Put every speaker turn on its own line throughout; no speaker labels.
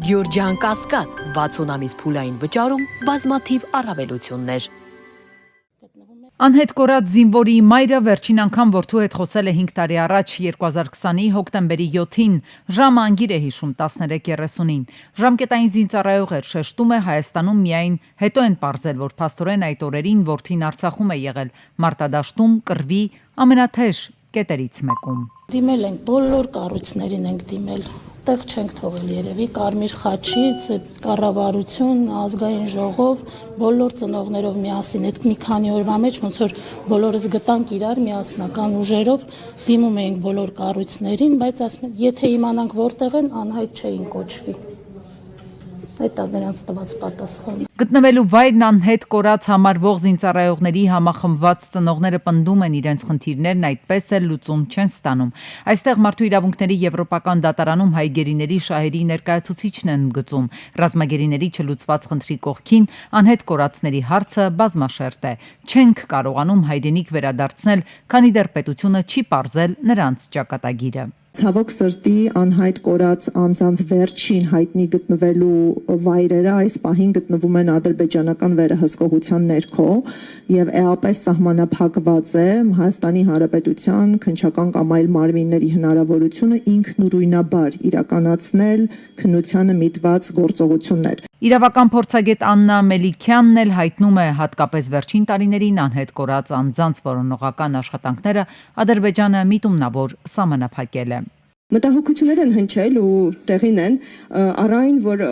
Գյորջյան Կասկադ 60 ամիս փուլային վճարում բազմաթիվ առավելություններ։
Անհետ կորած զինվորի մայրը վերջին անգամ որդու հետ խոսել է 5 տարի առաջ 2020-ի հոկտեմբերի 7-ին, ժամը անգիր է հիշում 13:30-ին։ Ժամկետային զինծառայող էր, շեշտում է Հայաստանում միայն հետո են պարզել, որ փաստորեն այդ օրերին որդին Արցախում է եղել, մարտադաշտում կռվի ամենաթեժ կետերից մեկում։
Դիմել ենք բոլոր կառույցներին ենք դիմել, տեղ չենք թողել երևի, Կարմիր խաչից, կառավարություն, ազգային ժողով, բոլոր ծնողներով միասին, այդ մի քանի օրվա մեջ ոնց որ բոլորս գտանք իրար միասնական ուժերով, դիմում էինք բոլոր կառույցներին, բայց ասում են, եթե իմանանք որտեղ են, անհայտ չէին կոչվի։ Այդ է նրանց տված պատասխանը։
Գտնվելու վայրն անհետ կորած համարվող զինծառայողների համախմբված ծնողները պնդում են իրենց խնդիրներն այդպես էլ լուծում չեն ստանում։ Այստեղ Մարդու իրավունքների եվրոպական դատարանում հայ գերիների շահերի ներկայացուցիչն են գծում։ Ռազմագերիների չլուծված խնդրի կողքին անհետ կորածների հարցը բազմաշերտ է։ Չենք կարողանում հայրենիք վերադարձնել, քանի դեռ պետությունը չի պարզել նրանց ճակատագիրը։
Ցավոք սրտի անհայտ կորած անձանց վերջին հայտնի գտնվելու վայրերը այս պահին գտնվում են ադրբեջանական վերահսկողության ներքո եւ էապես սահմանափակված է Հայաստանի Հանրապետության քննչական կամ այլ մարմինների հնարավորությունը ինքնուրույնաբար իրականացնել քննությանը միտված գործողություններ։
Իրավական փորձագետ Աննա Մելիքյանն էլ հայտնում է հատկապես վերջին տարիներին անհետ կորած անձանց որոնողական աշխատանքները Ադրբեջանը միտումնավոր սահմանափակել է։
Մտահոգություններ են հնչել ու տեղին են առայն, որ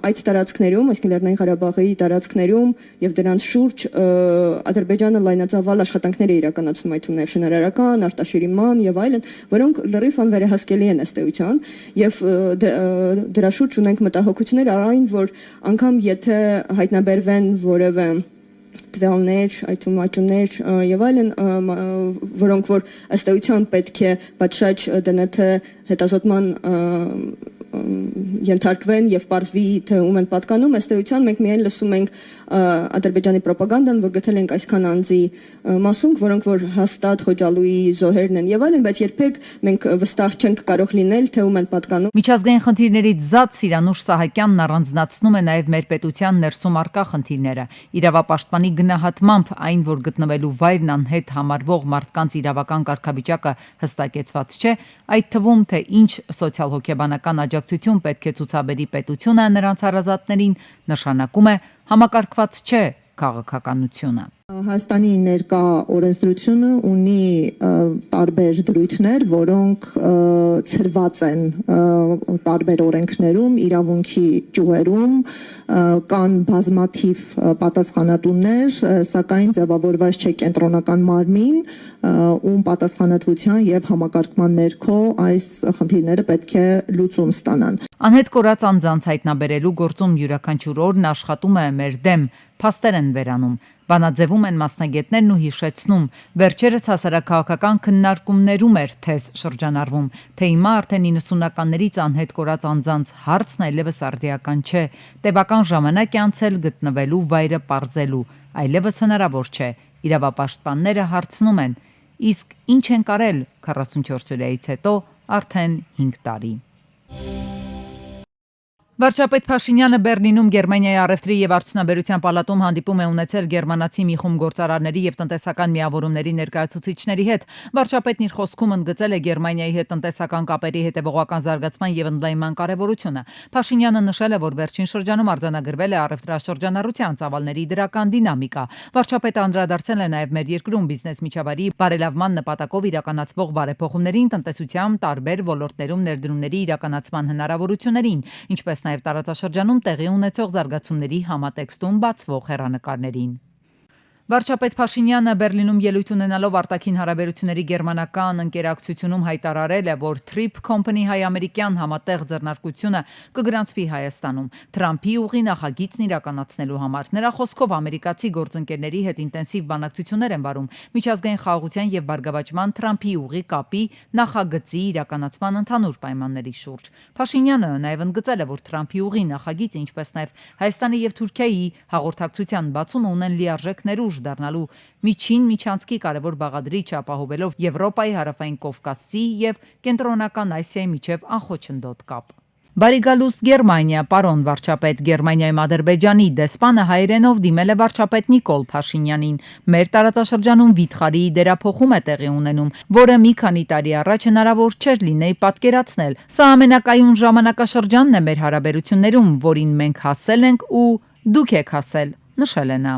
այդ տարածքներում, այսինքն Լեռնային Ղարաբաղի տարածքներում եւ դրանց շուրջ Ադրբեջանը լայնածավալ աշխատանքներ է իրականացնում, այդ թվում շինարարական, արտաշիրման եւ այլն, որոնք լրիվ անվերահսկելի են ըստ էության եւ դրա շուրջ ունենք մտահոգություններ առայն, որ անգամ եթե հայտնաբերվեն որևէ տվյալներ, այդ թվում աճումներ եւ այլն, որոնք որ ըստ էության պետք է պատշաճ ԴՆԹ հետազոտման ենթարկվեն եւ պարզվի թե ում են պատկանում, ըստ էության մենք միայն լսում ենք Ադրբեջանի ռոպագանդան, որ գտել ենք այսքան անձի մասունք, որոնք որ հաստատ Խոջալույի զոհերն են եւ այլն, բայց երբեք մենք վստահ չենք կարող լինել թե ում են պատկանում։
Միջազգային խնդիրներից զատ Սիրանուշ Սահակյանն առանձնացնում է նաև մեր պետության ներսում առկա խնդիրները։ Իրավապաշտպանի գնահատմամբ այն, որ գտնվելու վայրն անհետ համարվող մարդկանց իրավական կարգավիճակը հստակեցված չէ, այդ թվում թե ինչ սոցիալ-հոգեբանական աջակցություն պետք է ցուցաբերի պետությունը նրանց հարազատներին, նշանակում է համակարգված չէ քաղաքականությունը։
Հայաստանի ներկա օրենսդրությունը ունի տարբեր դրույթներ, որոնք ցրված են տարբեր օրենքներում, իրավունքի ճյուղերում, կան բազմաթիվ պատասխանատուներ, սակայն ձևավորված չէ կենտրոնական մարմին, ում պատասխանատվության եւ համակարգման ներքո այս խնդիրները պետք է լուծում ստանան։
Անհետ կորած անձանց հայտնաբերելու գործում յուրաքանչյուր օրն աշխատում է մեր դեմ, փաստեր են վերանում, բանաձևում են մասնագետներն ու հիշեցնում, վերջերս հասարակահաղական քննարկումներում էր թեզ շրջանառվում, թե հիմա արդեն 90-ականներից անհետ կորած անձանց հարցն այլևս արդիական չէ, տևական ժամանակ է անցել գտնվելու վայրը պարզելու, այլևս հնարավոր չէ, իրավապաշտպանները հարցնում են, իսկ ինչ են կարել 44 օրից հետո արդեն 5 տարի։ Վարչապետ Փաշինյանը Բեռլինում Գերմանիայի առևտրի եւ արդյունաբերության պալատում հանդիպում է ունեցել գերմանացի մի խումբ գործարարների եւ տնտեսական միավորումների ներկայացուցիչների հետ։ Վարչապետն իր խոսքում ընդգծել է Գերմանիայի հետ տնտեսական կապերի հետեւողական զարգացման եւ ընդլայնման կարեւորությունը։ Փաշինյանը նշել է, որ վերջին շրջանում արձանագրվել է առևտրաշրջանառության ծավալների դրական դինամիկա։ Վարչապետը անդրադարձել է նաեւ մեր երկրում բիզնես միջավայրի բարելավման նպատակով իրականացվող բարեփոխումներին, տնտեսության տարբեր ոլորտներում ներդրումների իրականացման հնարավորություններին, ինչպես նաև տարածաշրջանում տեղի ունեցող զարգացումների համատեքստում բացվող հեռանկարներին։ Վարչապետ Փաշինյանը Բեռլինում ելույթ ունենալով արտաքին հարաբերությունների գերմանական ընկերակցությունում հայտարարել է, որ Trip Company հայ-ամերիկյան համատեղ ձեռնարկությունը կգրանցվի Հայաստանում Թրամփի ուղի նախագիծն իրականացնելու համար։ Նրա խոսքով ամերիկացի գործընկերների հետ ինտենսիվ բանակցություններ են վարում միջազգային խաղաղության եւ բարգավաճման Թրամփի ուղի կապի նախագծի իրականացման ընդհանուր պայմանների շուրջ։ Փաշինյանը նաև ընդգծել է, որ Թրամփի ուղի նախագիծը, ինչպես նաև Հայաստանի եւ Թուրքիայի հաղորդակցության բացումը ունեն լիարժեք ներուժ դառնալու միջին միջանցքի կարևոր բաղադրիչ ապահովելով Եվրոպայի հարավային Կովկասի եւ Կենտրոնական Ասիայի միջև անխոչնդոտ կապ։ Բարիգալուս Գերմանիա, պարոն վարչապետ, Գերմանիայում Ադրբեջանի դեսպանը հայերենով դիմել է վարչապետ Նիկոլ Փաշինյանին։ Մեր տարածաշրջանում վիթխարի դերափոխում է տեղի ունենում, որը մի քանի տարի առաջ հնարավոր չէր լինել պատկերացնել։ Սա ամենակայուն ժամանակաշրջանն է մեր հարաբերություններում, որին մենք հասել ենք ու դուք եք հասել, նշել է նա։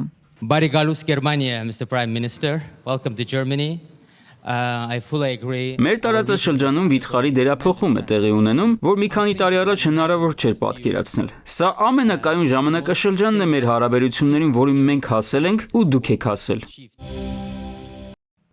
Բարիգալուս Գերմանիա, Mr. Prime Minister, welcome to Germany. I fully agree.
Մեր տարածաշրջանում վիթխարի դերափոխում է տեղի ունենում, որ մի քանի տարի առաջ հնարավոր չէր պատկերացնել։ Սա ամենակայուն ժամանակաշրջանն է մեր հարաբերություններին, որին մենք հասել ենք ու դուք եք հասել։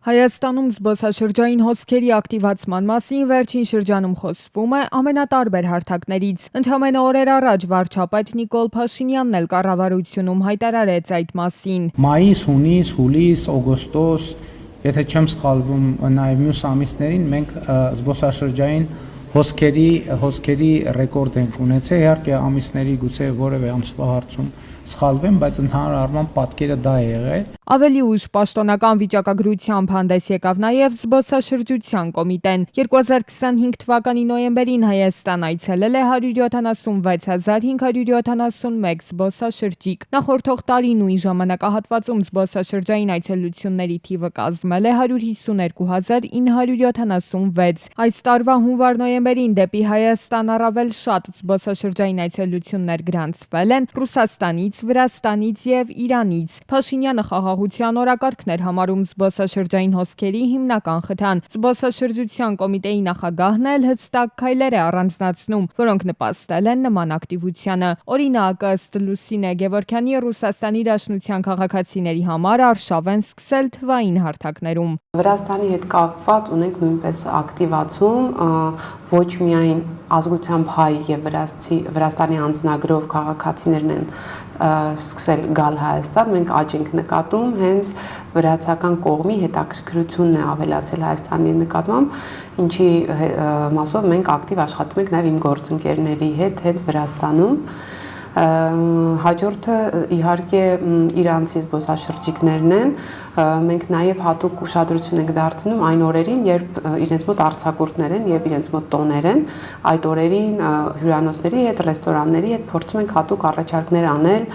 Հայաստանում զբոսաշրջային հոսքերի ակտիվացման մասին վերջին շրջանում խոսվում է ամենատարբեր հարթակներից։ Ընդամենը օրեր առաջ վարչապետ Նիկոլ Փաշինյանն էլ կառավարությունում հայտարարեց այդ մասին։
Մայիս, հունիս, հուլիս, օգոստոս, եթե չեմ սխալվում, նաև մյուս ամիսներին մենք զբոսաշրջային հոսքերի ռեկորդ ենք ունեցել, իհարկե ամիսների գուցե որևէ ամսվա հարցում սխալվեմ, բայց ընդհանուր առմամբ պատկերը դա է եղել։
Ավելի ուշ պաշտոնական վիճակագրությամբ հանդես եկավ նաև զբոսաշրջության կոմիտեն։ 2025 թվականի նոյեմբերին Հայաստան այցելել է 176,571 զբոսաշրջիկ։ Նախորդող տարի նույն ժամանակահատվածում զբոսաշրջային այցելությունների թիվը կազմել է 152,976։ Այս տարվա հունվար-նոյեմբերին դեպի Հայաստան առավել շատ զբոսաշրջային այցելություններ գրանցվել են Ռուսաստանից, Վրաստանից եւ Իրանից։ Փաշինյանը խաղաղության օրակարգն էր համարում զբոսաշրջային հոսքերի հիմնական խթան։ Զբոսաշրջության կոմիտեի նախագահն էլ հստակ քայլեր է առանձնացնում, որոնք նպաստել են նման ակտիվությանը։ Օրինակ, ըստ Լուսինե Գևորգյանի, Ռուսաստանի Դաշնության քաղաքացիների համար արշավ են սկսել թվային հարթակներում։
Վրաստանի հետ կապված ունենք նույնպես ակտիվացում, ոչ միայն ազգությամբ հայ եւ Վրաստանի անձնագրով քաղաքացիներն են սկսել գալ Հայաստան, մենք աճ ենք նկատում, հենց վրացական կողմի հետաքրքրությունն է ավելացել Հայաստանի նկատմամբ, ինչի մասով մենք ակտիվ աշխատում ենք նաև իմ գործընկերների հետ հենց Վրաստանում։ Հաջորդը իհարկե իրանցի զբոսաշրջիկներն են, մենք նաև հատուկ ուշադրություն ենք դարձնում այն օրերին, երբ իրենց մոտ արձակուրդներ են եւ իրենց մոտ տոներ են, այդ օրերին հյուրանոցների հետ, ռեստորանների հետ փորձում ենք հատուկ առաջարկներ անել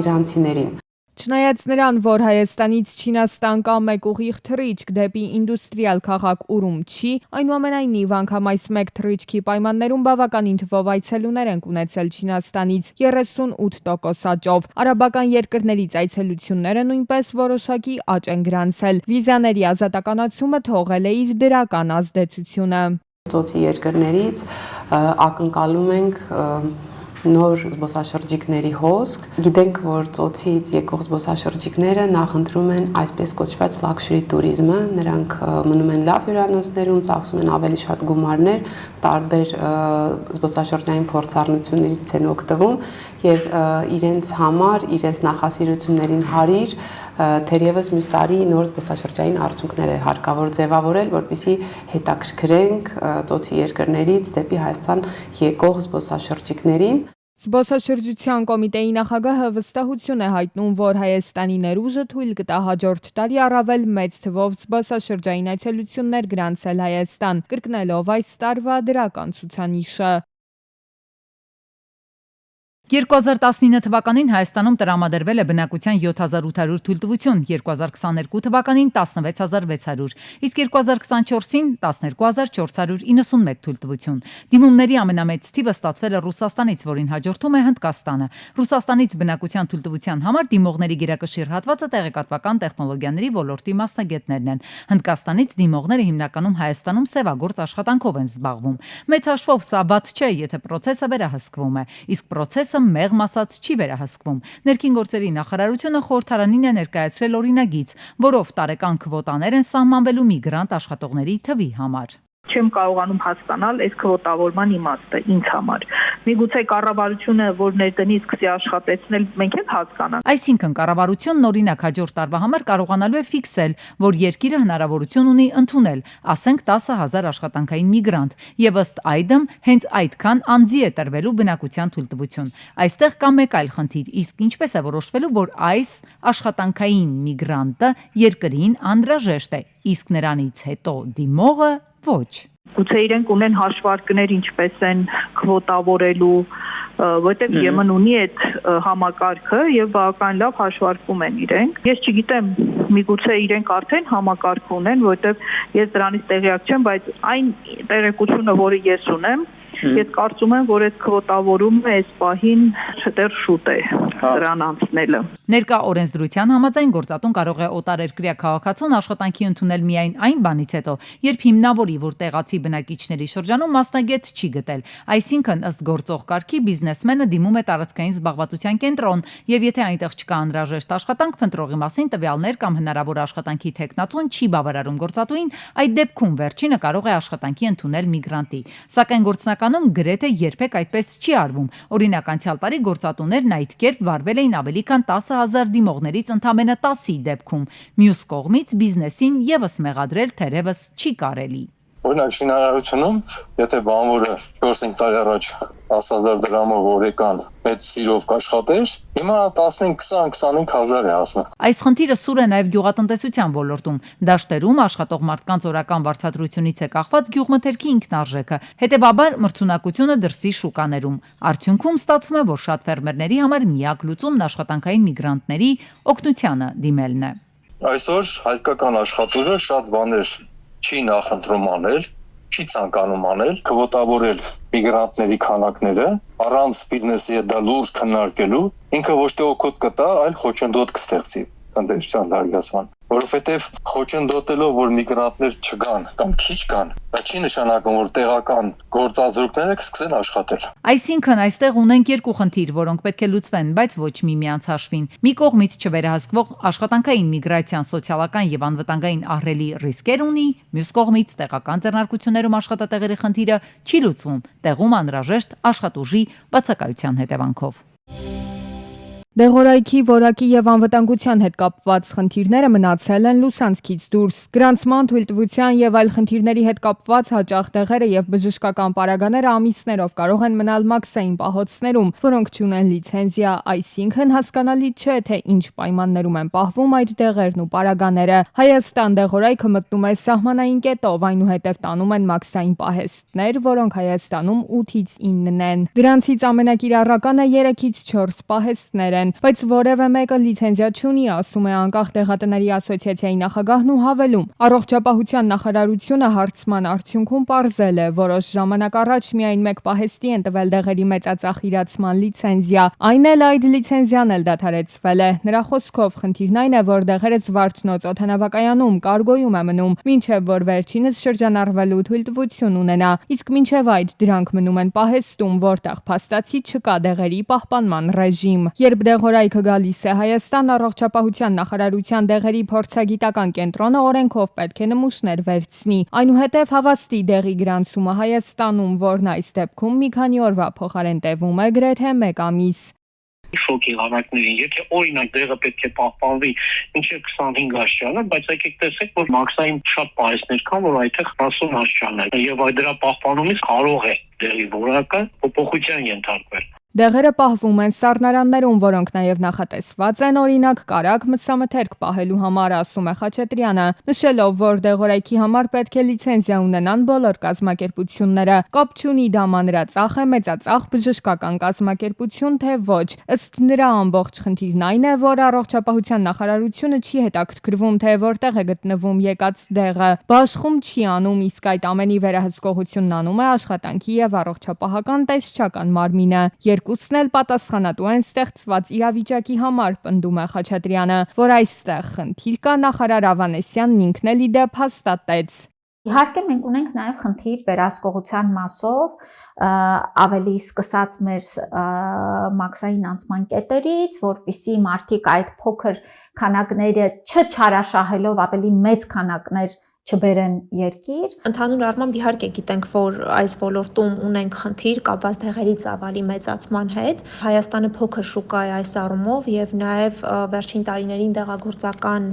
իրանցիներին։
Չնայած նրան, որ Հայաստանից Չինաստան կա մեկ ուղիղ թռիչք դեպի ինդուստրիալ քաղաք Ուրումչի, այնուամենայնիվ անգամ այս մեկ թռիչքի պայմաններում բավականին թվով այցելուներ են ունեցել Չինաստանից 38% աճով։ Արաբական երկրներից այցելությունները նույնպես որոշակի աճ են գրանցել։ Վիզաների ազատականացումը թողել է իր դրական ազդեցությունը։
Ծոցի երկրներից ակնկալում ենք նոր զբոսաշրջիկների հոսք։ Գիտենք, որ ծոցից եկող զբոսաշրջիկները նախընտրում են այսպես կոչված լաքշրի տուրիզմը, նրանք մնում են լավ հյուրանոցներում, ծախսում են ավելի շատ գումարներ, տարբեր զբոսաշրջային փորձառնություններից են օգտվում եւ իրենց համար, իրենց նախասիրություններին հարիր թերևս մյուս տարի նոր զբոսաշրջային արդյունքներ է հարկավոր ձևավորել, որպեսզի հետաքրքրենք ծոցի երկրներից դեպի Հայաստան եկող զբոսաշրջիկներին։
Զբոսաշրջության կոմիտեի նախագահը վստահություն է հայտնում, որ Հայաստանի ներուժը թույլ կտա հաջորդ տարի առավել մեծ թվով զբոսաշրջային այցելություններ գրանցել Հայաստան, կրկնելով այս տարվա դրական ցուցանիշը։
2019 թվականին Հայաստանում տրամադրվել է բնակության 7800 թույլտվություն, 2022 թվականին 16600, իսկ 2024-ին 12491 թույլտվություն։ Դիմումների ամենամեծ թիվը ստացվել է Ռուսաստանից, որին հաջորդում է Հնդկաստանը։ Ռուսաստանից բնակության թույլտվության համար դիմողների գերակշիռ հատվածը տեղեկատվական տեխնոլոգիաների ոլորտի մասնագետներն են։ Հնդկաստանից դիմողները հիմնականում Հայաստանում սևագործ աշխատանքով են զբաղվում։ Մեծ հաշվով սա բաց չէ, եթե պրոցեսը վերահսկվում է, իսկ պրոցեսը մեղմ ասած չի վերահսկվում։ Ներքին գործերի նախարարությունը խորհրդարանին է ներկայացրել օրինագիծ, որով տարեկան քվոտաներ են սահմանվելու միգրանտ աշխատողների թվի համար։
Չեմ կարողանում հասկանալ այս քվոտավորման իմաստը ինձ համար։ Միգուցե կառավարությունը, որ ներդնի սկսի աշխատեցնել, մենք էլ հասկանանք։
Այսինքն կառավարությունն օրինակ հաջորդ տարվա համար կարողանալու է ֆիքսել, որ երկիրը հնարավորություն ունի ընդունել, ասենք 10,000 աշխատանքային միգրանտ, եւ ըստ այդմ հենց այդքան անձի է տրվելու բնակության թույլտվություն։ Այստեղ կա մեկ այլ խնդիր, իսկ ինչպես է որոշվելու, որ այս աշխատանքային միգրանտը երկրին անհրաժեշտ է, իսկ նրանից հետո դիմողը ոչ։
Գուցե իրենք ունեն հաշվարկներ ինչպես են քվոտավորելու, որտեղ Եմեն ունի այդ համակարգը եւ բավական լավ հաշվարկում են իրենք։ Ես չգիտեմ, միգուցե իրենք արդեն համակարգ ունեն, որտեղ ես դրանից տեղյակ չեմ, բայց այն տեղեկությունը, որը ես ունեմ, ես կարծում եմ, որ այդ քվոտավորումը այս պահին դեռ շուտ է դրան անցնելը։
Ներկա օրենսդրության համաձայն գործատուն կարող է օտարերկրյա քաղաքացուն աշխատանքի ընդունել միայն այն բանից հետո, երբ հիմնավորի, որ տեղացի բնակիչների շրջանում մասնագետ չի գտել, այսինքն ըստ գործող կարգի բիզնեսմենը դիմում է տարածքային զբաղվածության կենտրոն, եւ եթե այնտեղ չկա անհրաժեշտ աշխատանք, փնտրողի մասին տվյալներ կամ հնարավոր աշխատանքի թեկնածուն չի բավարարում գործատուին, այդ դեպքում վերջինը կարող է աշխատանքի ընդունել միգրանտի։ Սակայն գործնականում գրեթե երբեք այդպես չի արվում։ Օրինակ, անցյալ տարի գործատուներն այդ կերպ վարվել էին ավելի քան 10,000 դիմողներից ընդամենը 10-ի դեպքում։ Մյուս կողմից բիզնեսին եւս մեղադրել թերևս չի կարելի։
Օրինակ շինարարությունում, եթե բանվորը 4-5 տարի առաջ 10,000 դրամով օրեկան այդ սիրով կաշխատեր, հիմա 15-20-25,000 է հասնում։
Այս խնդիրը սուր է նաև գյուղատնտեսության ոլորտում։ Դաշտերում աշխատող մարդկանց օրական վարձատրությունից է կախված գյուղմթերքի ինքնարժեքը, հետևաբար մրցունակությունը դրսի շուկաներում։ Արդյունքում ստացվում է, որ շատ ֆերմերների համար միակ լուծումն աշխատանքային միգրանտների օգնությանը դիմելն է։
Այսօր հայկական աշխատողը շատ բաներ չի նախընտրում անել, չի ցանկանում անել, քվոտավորել միգրանտների քանակները, առանց բիզնեսի հետ դա լուրջ քննարկելու, ինքը ոչ թե օգուտ կտա, այլ խոչընդոտ կստեղծի տնտեսության զարգացման, որովհետև խոչընդոտելով, որ միգրանտներ չգան կամ քիչ կան, դա չի նշանակում, որ տեղական գործազուրկները կսկսեն աշխատել։
Այսինքն այստեղ ունենք երկու խնդիր, որոնք պետք է լուծվեն, բայց ոչ միմյանց հաշվին։ Մի կողմից չվերահսկվող աշխատանքային միգրացիան սոցիալական եւ անվտանգային ահռելի ռիսկեր ունի, մյուս կողմից տեղական ձեռնարկություններում աշխատատեղերի խնդիրը չի լուծվում, տեղում անհրաժեշտ աշխատուժի բացակայության հետևանքով։
Դեղորայքի, որակի եւ անվտանգության հետ կապված խնդիրները մնացել են լուսանցքից դուրս։ Գրանցման, թույլտվության եւ այլ խնդիրների հետ կապված հաճախ տեղերը եւ բժշկական պարագաները ամիսներով կարող են մնալ մաքսային պահոցներում, որոնք չունեն լիցենզիա, այսինքն հասկանալի չէ, թե ինչ պայմաններում են պահվում այդ տեղերն ու պարագաները։ Հայաստան դեղորայքը մտնում է սահմանային կետով, այնուհետև տանում են մաքսային պահեստներ, որոնք Հայաստանում 8-ից 9-ն են։ Դրանցից ամենակիրառականը 3-ից 4 պահեստներ են, բայց որևէ մեկը լիցենզիա չունի, ասում է անկախ տեղատների ասոցիացիայի նախագահն ու հավելում. Առողջապահության նախարարությունը հարցման արդյունքում պարզել է, որոշ ժամանակ առաջ միայն մեկ պահեստի են տվել դեղերի մեծածախիրացման լիցենզիա, այն էլ այդ լիցենզիան էլ դադարեցվել է։ Նրա խոսքով խնդիրն այն է, որ դեղերը Զվարթնոց օդանավակայանում կարգոյում է մնում, մինչև որ վերջինս շրջանառվելու թույլտվություն ունենա, իսկ մինչև այդ դրանք մնում են պահեստում, որտեղ փաստացի չկա դեղերի պահպանման ռեժիմ։ Երբ դեղորայքը գալիս է Հայաստան, առողջապահության նախարարության դեղերի փորձագիտական կենտրոնը օրենքով պետք է նմուշներ վերցնի։ Այնուհետև հավաստի դեղի գրանցումը Հայաստանում, որն այս դեպքում մի քանի օրվա փոխարեն տևում է գրեթե 1 ամիս։
Շոկ եղանակներին, եթե օրինակ դեղը պետք է պահպանվի մինչև 25 աշճանը, բայց եկեք տեսեք, որ մաքսային շատ պահեստներ կան, որ այդտեղ 10 աշճան է, եւ այդ դրա պահպանումից կարող է դեղի որակը փոփոխության ենթարկվել։
Դեղերը պահվում են սառնարաններում, որոնք նաև նախատեսված են օրինակ կարագ մսամթերք պահելու համար, ասում է Խաչատրյանը, նշելով, որ դեղորայքի համար պետք է լիցենզիա ունենան բոլոր կազմակերպությունները։ Կապ չունի դա մանրածախ է, մեծածախ բժշկական կազմակերպություն, թե ոչ։ Ըստ նրա ամբողջ խնդիրն այն է, որ առողջապահության նախարարությունը չի հետաքրքրվում, թե որտեղ է գտնվում եկած դեղը, բաշխում չի անում, իսկ այդ ամենի վերահսկողությունն անում է աշխատանքի եւ առողջապահական տեսչական մարմինը։ Երկուսն էլ պատասխանատու են ստեղծված իրավիճակի համար, պնդում է Խաչատրյանը, որ այստեղ խնդիր կա, նախարար Ավանեսյանն ինքն էլ ի դեպ հաստատեց։
Իհարկե մենք ունենք նաև խնդիր վերահսկողության մասով, ավելի սկսած մեր մաքսային անցման կետերից, որպեսզի մարդիկ այդ փոքր քանակները չչարաշահելով ավելի մեծ քանակներ չբերեն երկիր։
Ընդհանուր առմամբ իհարկե գիտենք, որ այս ոլորտում ունենք խնդիր կապված դեղերի ծավալի մեծացման հետ։ Հայաստանը փոքր շուկա է այս առումով եւ նաեւ վերջին տարիներին դեղագործական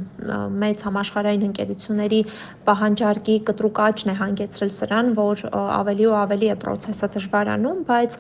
մեծ համաշխարհային ընկերությունների պահանջարկի կտրուկ աճն է հանգեցրել սրան, որ ավելի ու ավելի է process-ը դժվարանում, բայց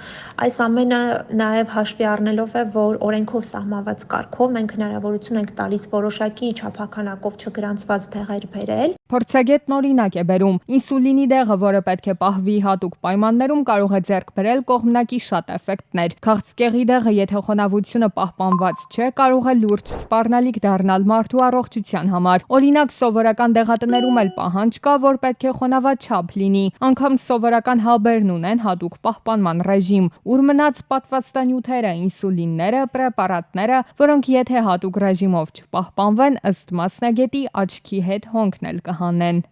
այս ամենը նաեւ հաշվի առնելով է, որ օրենքով սահմանված կարգով մենք հնարավորություն ենք տալիս որոշակի չափականակով չգրանցված դեղեր բերել։
Փորձագետն օրինակ է բերում. ինսուլինի դեղը, որը պետք է պահվի հատուկ պայմաններում, կարող է ձեռք բերել կողմնակի շատ էֆեկտներ։ Քաղցկեղի դեղը, եթե խոնավությունը պահպանված չէ, կարող է լուրջ սպառնալիք դառնալ մարդու առողջության համար։ Օրինակ, սովորական դեղատներում էլ պահանջ կա, որ պետք է խոնավաչափ լինի։ Անգամ սովորական հաբերն ունեն հատուկ պահպանման ռեժիմ, ուր մնաց պատվաստանյութերը, ինսուլինները, պրեպարատները, որոնք եթե հատուկ ռեժիմով չպահպանվեն, ըստ մասնագետի, աչքի հետ հոնքն էլ կհանեն։